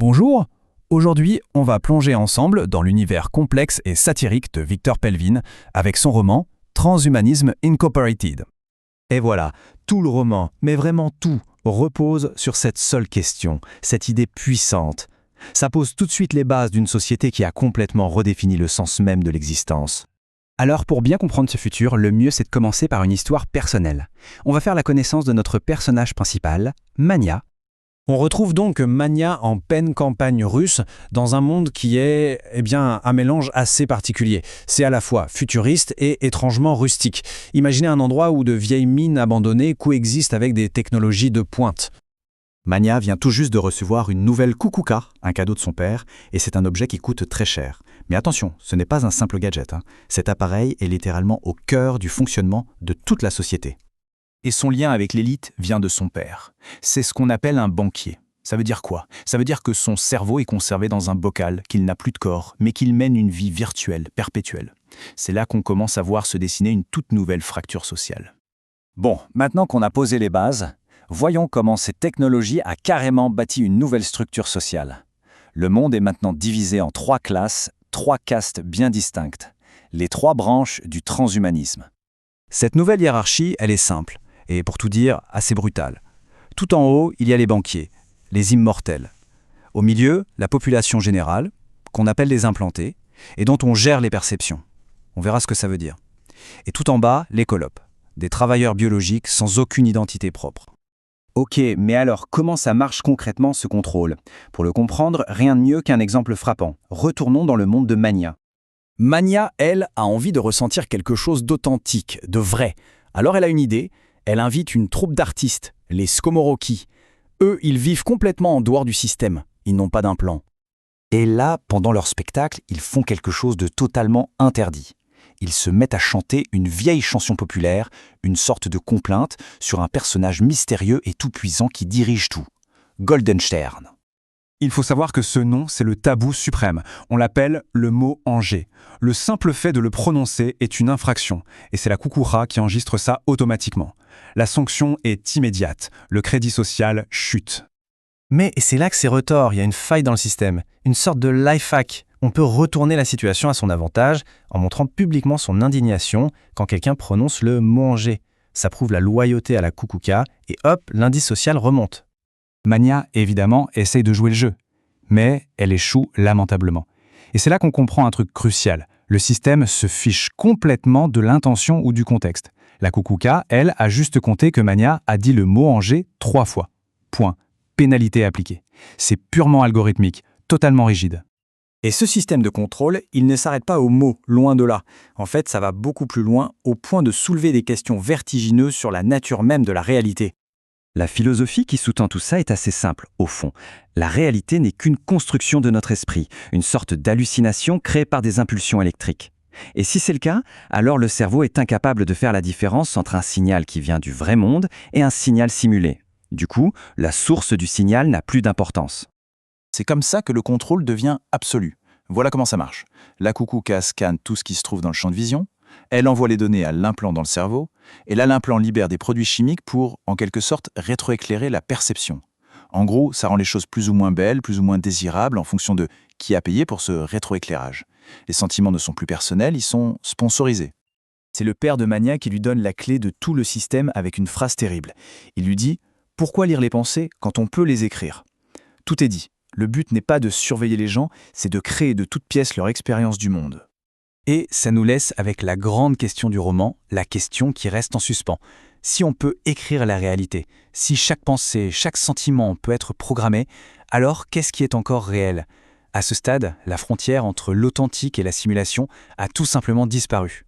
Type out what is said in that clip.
Bonjour, aujourd'hui on va plonger ensemble dans l'univers complexe et satirique de Victor Pelvin avec son roman Transhumanism Incorporated. Et voilà, tout le roman, mais vraiment tout, repose sur cette seule question, cette idée puissante. Ça pose tout de suite les bases d'une société qui a complètement redéfini le sens même de l'existence. Alors pour bien comprendre ce futur, le mieux c'est de commencer par une histoire personnelle. On va faire la connaissance de notre personnage principal, Mania. On retrouve donc Mania en pleine campagne russe dans un monde qui est un mélange assez particulier. C'est à la fois futuriste et étrangement rustique. Imaginez un endroit où de vieilles mines abandonnées coexistent avec des technologies de pointe. Mania vient tout juste de recevoir une nouvelle Kukuka, un cadeau de son père, et c'est un objet qui coûte très cher. Mais attention, ce n'est pas un simple gadget. Cet appareil est littéralement au cœur du fonctionnement de toute la société. Et son lien avec l'élite vient de son père. C'est ce qu'on appelle un banquier. Ça veut dire quoi? Ça veut dire que son cerveau est conservé dans un bocal, qu'il n'a plus de corps, mais qu'il mène une vie virtuelle, perpétuelle. C'est là qu'on commence à voir se dessiner une toute nouvelle fracture sociale. Bon, maintenant qu'on a posé les bases, voyons comment cette technologie a carrément bâti une nouvelle structure sociale. Le monde est maintenant divisé en 3 classes, 3 castes bien distinctes. Les 3 branches du transhumanisme. Cette nouvelle hiérarchie, elle est simple, et pour tout dire, assez brutale. Tout en haut, il y a les banquiers, les immortels. Au milieu, la population générale, qu'on appelle les implantés, et dont on gère les perceptions. On verra ce que ça veut dire. Et tout en bas, les colopes, des travailleurs biologiques sans aucune identité propre. Ok, mais alors comment ça marche concrètement ce contrôle? Pour le comprendre, rien de mieux qu'un exemple frappant. Retournons dans le monde de Mania. Mania, elle, a envie de ressentir quelque chose d'authentique, de vrai. Alors elle a une idée, elle invite une troupe d'artistes, les Skomoroki. Eux, ils vivent complètement en dehors du système, ils n'ont pas d'implant. Et là, pendant leur spectacle, ils font quelque chose de totalement interdit. Ils se mettent à chanter une vieille chanson populaire, une sorte de complainte, sur un personnage mystérieux et tout-puissant qui dirige tout. Goldenstern. Il faut savoir que ce nom, c'est le tabou suprême. On l'appelle le mot Angers. Le simple fait de le prononcer est une infraction, et c'est la Kukura qui enregistre ça automatiquement. La sanction est immédiate. Le crédit social chute. Mais c'est là que c'est retors, il y a une faille dans le système, une sorte de life hack. On peut retourner la situation à son avantage en montrant publiquement son indignation quand quelqu'un prononce le mot Angers. Ça prouve la loyauté à la Kukuka, et hop, l'indice social remonte. Mania, évidemment, essaye de jouer le jeu, mais elle échoue lamentablement. Et c'est là qu'on comprend un truc crucial. Le système se fiche complètement de l'intention ou du contexte. La Kukuka, elle, a juste compté que Mania a dit le mot Angers 3 fois. Point. Pénalité appliquée. C'est purement algorithmique, totalement rigide. Et ce système de contrôle, il ne s'arrête pas aux mots, loin de là. En fait, ça va beaucoup plus loin, au point de soulever des questions vertigineuses sur la nature même de la réalité. La philosophie qui sous-tend tout ça est assez simple, au fond. La réalité n'est qu'une construction de notre esprit, une sorte d'hallucination créée par des impulsions électriques. Et si c'est le cas, alors le cerveau est incapable de faire la différence entre un signal qui vient du vrai monde et un signal simulé. Du coup, la source du signal n'a plus d'importance. C'est comme ça que le contrôle devient absolu. Voilà comment ça marche. La Kukuka scanne tout ce qui se trouve dans le champ de vision, elle envoie les données à l'implant dans le cerveau, et là l'implant libère des produits chimiques pour, en quelque sorte, rétroéclairer la perception. En gros, ça rend les choses plus ou moins belles, plus ou moins désirables en fonction de qui a payé pour ce rétroéclairage. Les sentiments ne sont plus personnels, ils sont sponsorisés. C'est le père de Mania qui lui donne la clé de tout le système avec une phrase terrible. Il lui dit « Pourquoi lire les pensées quand on peut les écrire ?» Tout est dit. Le but n'est pas de surveiller les gens, c'est de créer de toutes pièces leur expérience du monde. Et ça nous laisse avec la grande question du roman, la question qui reste en suspens. Si on peut écrire la réalité, si chaque pensée, chaque sentiment peut être programmé, alors qu'est-ce qui est encore réel? À ce stade, la frontière entre l'authentique et la simulation a tout simplement disparu.